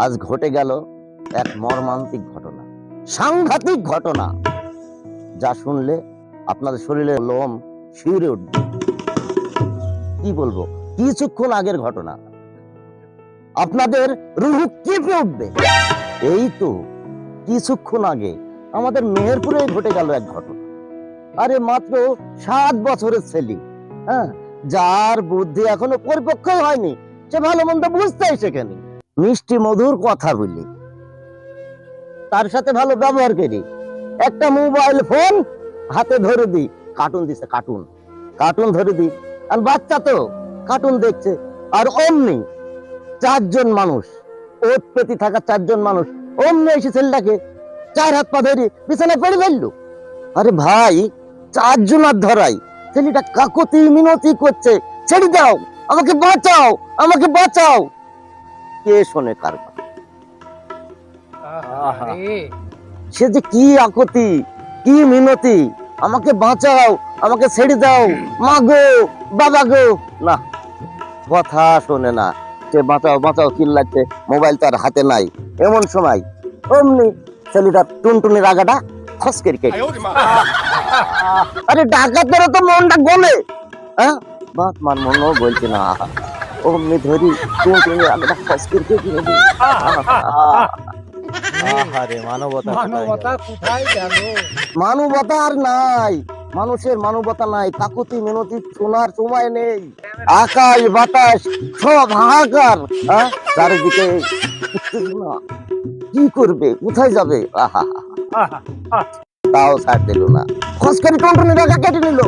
আজ ঘটে গেল এক মর্মান্তিক ঘটনা, সাংঘাতিক ঘটনা, যা শুনলে আপনাদের শরীরের লোম শিউরে উঠবে। কি বলবো, কিছুক্ষণ আগের ঘটনা, আপনাদের রুহ কেঁপে উঠবে। এই তো কিছুক্ষণ আগে আমাদের মেহেরপুরে ঘটে গেল এক ঘটনা। আরে মাত্র 7 বছরের ছেলে, হ্যাঁ, যার বুদ্ধি এখনো পরিপক্ক হয়নি, সে ভালো মন্দ বুঝতেই শেখেনি। মিষ্টি মধুর কথা বলি, তার সাথে ভালো ব্যবহার করি, একটা মোবাইল ফোন হাতে ধরে দিই, কার্টুন দিছে, কার্টুন কার্টুন ধরে দিই, আর বাচ্চা তো কার্টুন দেখছে। আর অমনি 4 জন মানুষ, ওত পেতে থাকা 4 জন মানুষ অমনি এসে ছেলেটাকে 4 হাত পা ধরে বিছানায় পড়ে ফেললো। আরে ভাই, 4 জন আর ধরাই, ছেলেটা কাকতি মিনতি করছে, ছেড়ে দাও, আমাকে বাঁচাও, আমাকে বাঁচাও। কে শোনে কার কথা? সে যে কি আকুতি, কি মিনতি, আমাকে বাঁচাও, আমাকে ছেড়ে দাও, মা গো, বাবা গো। না, কথা শোনে না, সে বাঁচাও বাঁচাও চিল্লাচ্ছে, মোবাইল তার হাতে নাই। এমন সময় অমনি ছেলেটা টুনটুনি রাগাটা খসকের কেটে। আরে ডাকাতের তো মনটা গলে, হ্যাঁ, বাপ মার মনও বলছে না, অমনি ধরি টুনটুনি রাগাটা খসকের কেটে। মানবতা আর নাই, মানুষের মানবতা নাই, কাকুতি মিনতি শোনার সময় নেই। আকাশ বাতাস সব হাহাকার, চারিদিকে উত্তেজনা। কি করবে, কোথায় যাবে? তাও ছাড় দিল না, খসকারি টুনটুনি রাগা কেটে নিল।